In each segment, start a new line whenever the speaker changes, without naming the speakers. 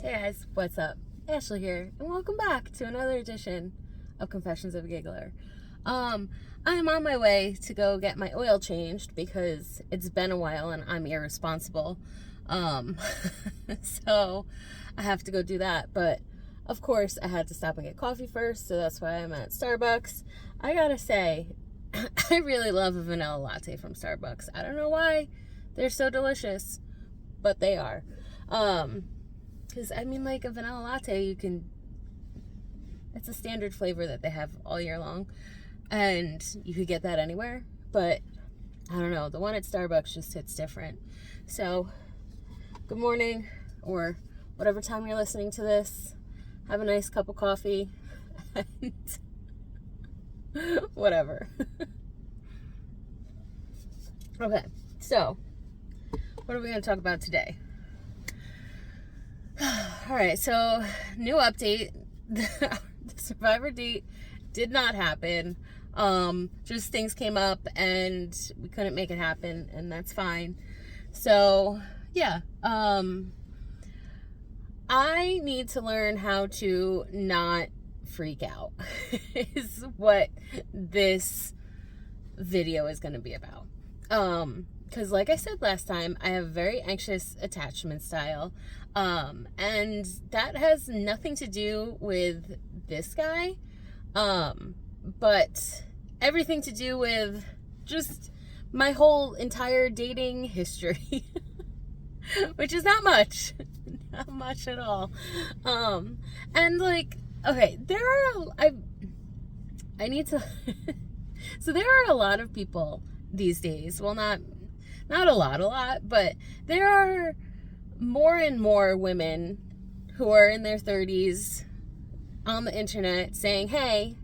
Hey guys, what's up? Ashley here, and welcome back to another edition of Confessions of a Giggler. I'm on my way to go get my oil changed because it's been a while and I'm irresponsible. So I have to go do that, but of course I had to stop and get coffee first, so that's why I'm at Starbucks. I gotta say, I really love a vanilla latte from Starbucks. I don't know why they're so delicious, but they are. Because, like a vanilla latte, it's a standard flavor that they have all year long. And you could get that anywhere. But, I don't know, the one at Starbucks just hits different. So, good morning, or whatever time you're listening to this. Have a nice cup of coffee. And whatever. Okay, so, what are we going to talk about today? Alright, so new update. The Survivor date did not happen. Just things came up and we couldn't make it happen, and that's fine. So, yeah. I need to learn how to not freak out is what this video is going to be about. Because like I said last time, I have a very anxious attachment style. And that has nothing to do with this guy, but everything to do with just my whole entire dating history, which is not much, not much at all. And okay, I need to, so there are a lot of people these days, well, not a lot, but there are more and more women who are in their 30s on the internet saying, hey,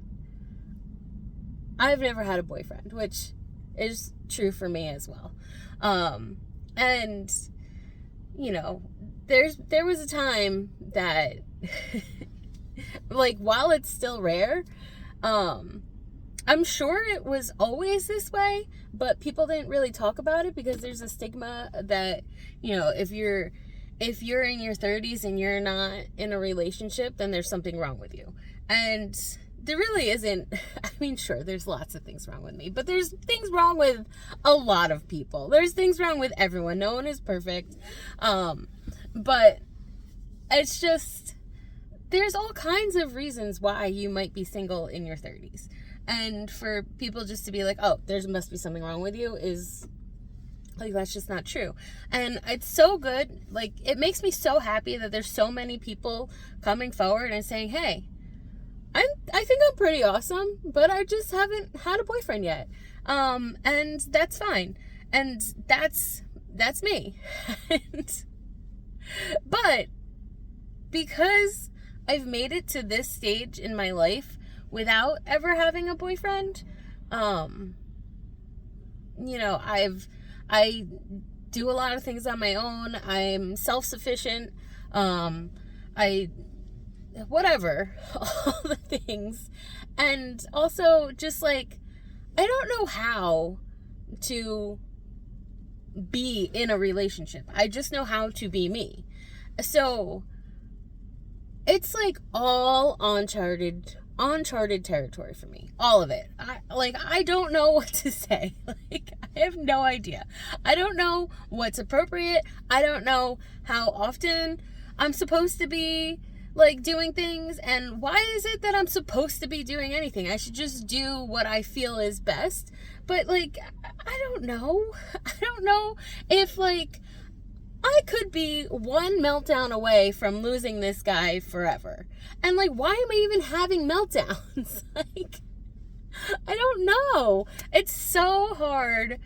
I've never had a boyfriend, which is true for me as well. And, there was a time that, while it's still rare, I'm sure it was always this way, but people didn't really talk about it because there's a stigma that, if you're in your 30s and you're not in a relationship, then there's something wrong with you. And there really isn't. Sure, there's lots of things wrong with me, but there's things wrong with a lot of people. There's things wrong with everyone. No one is perfect. But it's just, there's all kinds of reasons why you might be single in your 30s. And for people just to be like, oh, there must be something wrong with you is, that's just not true. And it's so good. It makes me so happy that there's so many people coming forward and saying, hey, I think I'm pretty awesome, but I just haven't had a boyfriend yet. And that's fine. And that's me. But because I've made it to this stage in my life without ever having a boyfriend, I do a lot of things on my own. I'm self-sufficient. Whatever, all the things. And also just I don't know how to be in a relationship. I just know how to be me. So it's all uncharted territory for me. All of it. I don't know what to say. I have no idea. I don't know what's appropriate. I don't know how often I'm supposed to be doing things, and why is it that I'm supposed to be doing anything? I should just do what I feel is best. But I don't know. I don't know if I could be one meltdown away from losing this guy forever. And why am I even having meltdowns? I don't know. It's so hard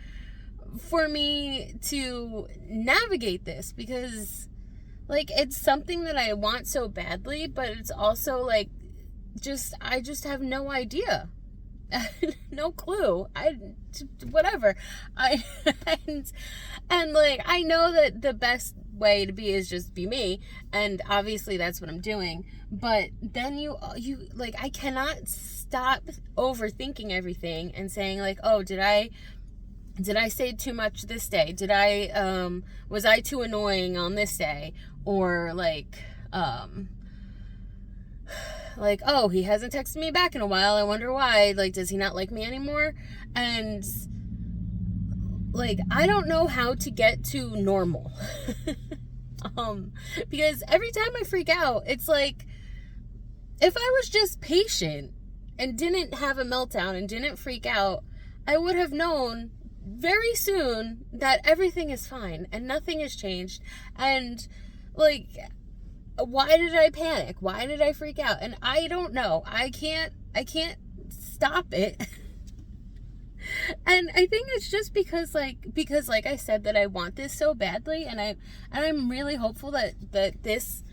for me to navigate this because it's something that I want so badly, but it's also I just have no idea. No clue. Whatever. And I know that the best way to be is just be me, and obviously that's what I'm doing. But then you I cannot stop overthinking everything and saying oh, did I say too much this day? Was I too annoying on this day? Or Like, oh, he hasn't texted me back in a while. I wonder why. Like, does he not like me anymore? And, like, I don't know how to get to normal. Because every time I freak out, it's like, if I was just patient and didn't have a meltdown and didn't freak out, I would have known very soon that everything is fine and nothing has changed. And, like, why did I panic? Why did I freak out? And I don't know. I can't stop it. And I think it's just because like I said, that I want this so badly, and I'm really hopeful that this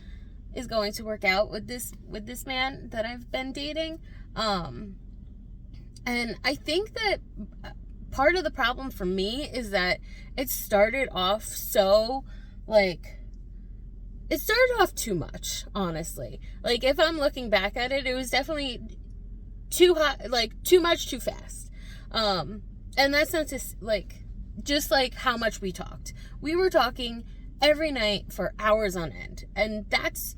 is going to work out with this man that I've been dating. And I think that part of the problem for me is that it started off so, like, it started off too much, honestly. Like, if I'm looking back at it, it was definitely too hot, like, too much, too fast. And that's not just, like, just like how much we talked. We were talking every night for hours on end. And that's,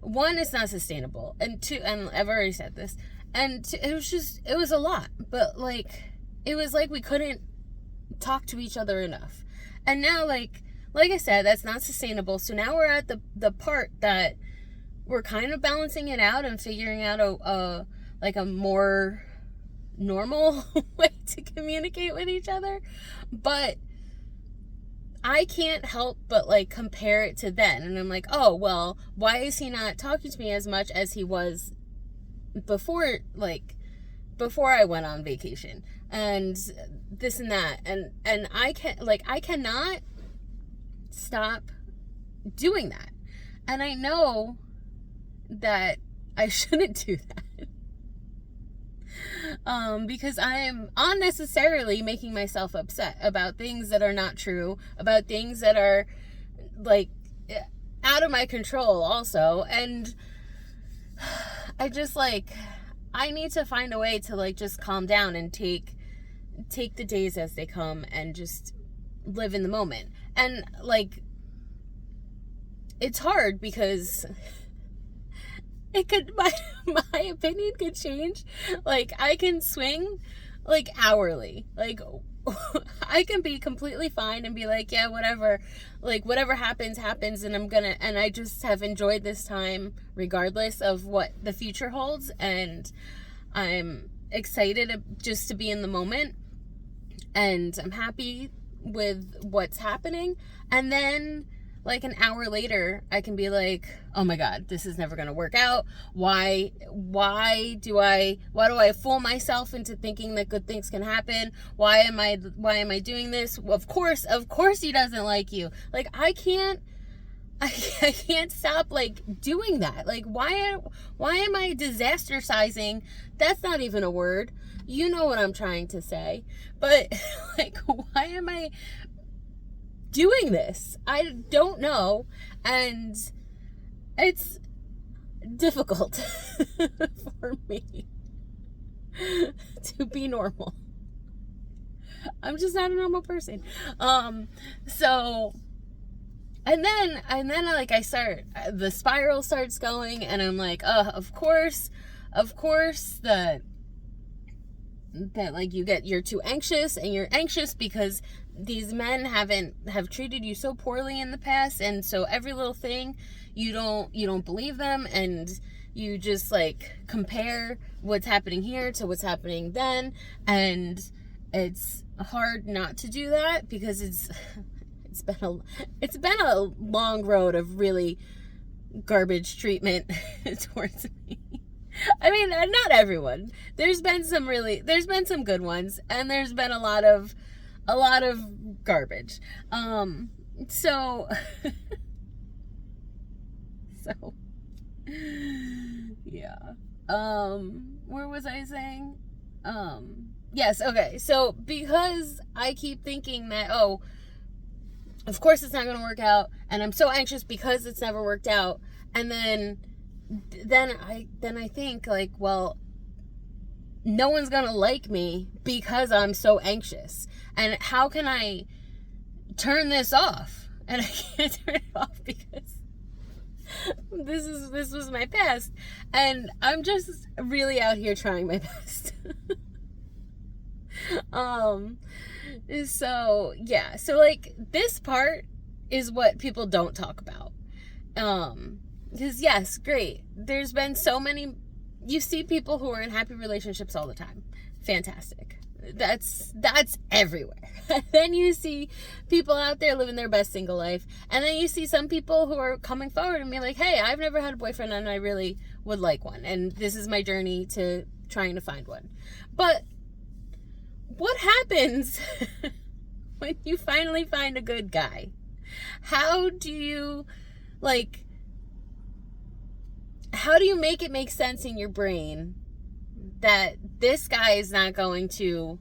one, it's not sustainable. And two, and I've already said this, and two, it was a lot. But, like, it was like we couldn't talk to each other enough. And now, like I said, that's not sustainable. So now we're at the part that we're kind of balancing it out and figuring out a more normal way to communicate with each other. But I can't help but, like, compare it to then. And I'm like, oh, well, why is he not talking to me as much as he was before I went on vacation? And this and that. And I cannot stop doing that. And I know that I shouldn't do that. Because I am unnecessarily making myself upset about things that are not true, about things that are, like, out of my control also. And I just, like, I need to find a way to, like, just calm down and take the days as they come and just live in the moment. And, like, it's hard because my opinion could change. Like, I can swing, like, hourly. Like, I can be completely fine and be like, yeah, whatever. Like, whatever happens, and I just have enjoyed this time regardless of what the future holds. And I'm excited just to be in the moment. And I'm happy with what's happening. And then, like, an hour later, I can be like, oh my God, this is never going to work out. Why do I fool myself into thinking that good things can happen? Why am I doing this? Well, of course he doesn't like you. Like, I can't stop, like, doing that. Like, why am I disaster-sizing? That's not even a word. You know what I'm trying to say. But, like, why am I doing this? I don't know. And it's difficult for me to be normal. I'm just not a normal person. So, and then like, the spiral starts going, and I'm like, of course that like you're too anxious, and you're anxious because these men have treated you so poorly in the past, and so every little thing you don't believe them, and you just, like, compare what's happening here to what's happening then. And it's hard not to do that because it's been a long road of really garbage treatment towards me. I mean, not everyone. There's been some good ones, and there's been a lot of garbage. So yeah. Where was I saying? Yes, okay. So because I keep thinking that, oh, of course it's not going to work out, and I'm so anxious because it's never worked out, and then I think, like, well, no one's gonna like me because I'm so anxious. And how can I turn this off? And I can't turn it off this was my past, and I'm just really out here trying my best. So yeah, so like this part is what people don't talk about. Because yes, great, there's been so many, you see people who are in happy relationships all the time, fantastic, that's everywhere. Then you see people out there living their best single life, and then you see some people who are coming forward and be like, hey, I've never had a boyfriend and I really would like one, and this is my journey to trying to find one. But what happens when you finally find a good guy? How do you, like, how do you make it make sense in your brain that this guy is not going to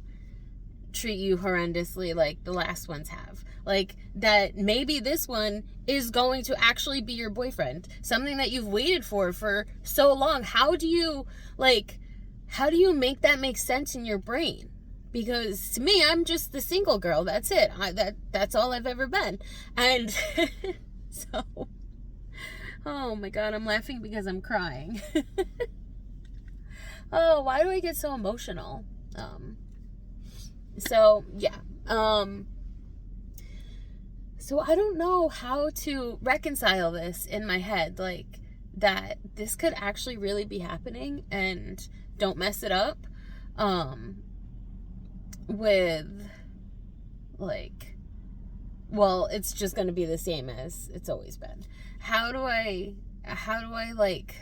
treat you horrendously like the last ones have? Like, that maybe this one is going to actually be your boyfriend, something that you've waited for so long. How do you make that make sense in your brain? Because to me, I'm just the single girl. That's it. That's all I've ever been. And so, oh my God, I'm laughing because I'm crying. Oh, why do I get so emotional? So yeah. So I don't know how to reconcile this in my head, like that this could actually really be happening, and don't mess it up. With like, well, it's just going to be the same as it's always been. How do I like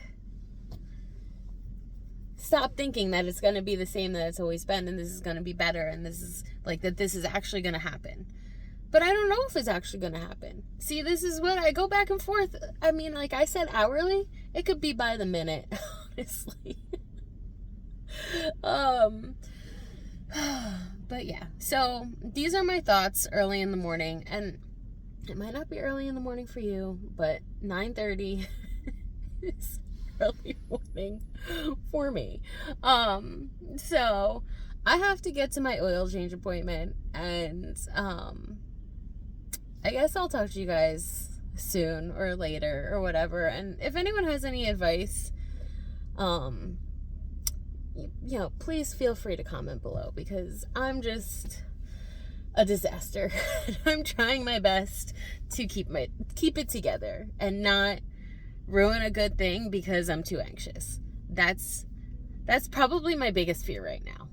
stop thinking that it's going to be the same that it's always been, and this is going to be better, and this is like that this is actually going to happen? But I don't know if it's actually going to happen. See, this is what I go back and forth. I mean, like I said, hourly, it could be by the minute, honestly. But yeah, so these are my thoughts early in the morning, and it might not be early in the morning for you, but 9:30 is early morning for me. So I have to get to my oil change appointment, and I guess I'll talk to you guys soon or later or whatever. And if anyone has any advice, you know, please feel free to comment below, because I'm just a disaster. I'm trying my best to keep it together and not ruin a good thing because I'm too anxious. That's probably my biggest fear right now.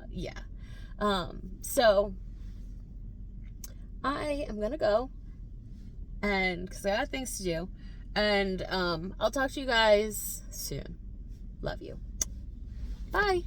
Yeah. So I am gonna go, and because I got things to do, and I'll talk to you guys soon. Love you. Bye.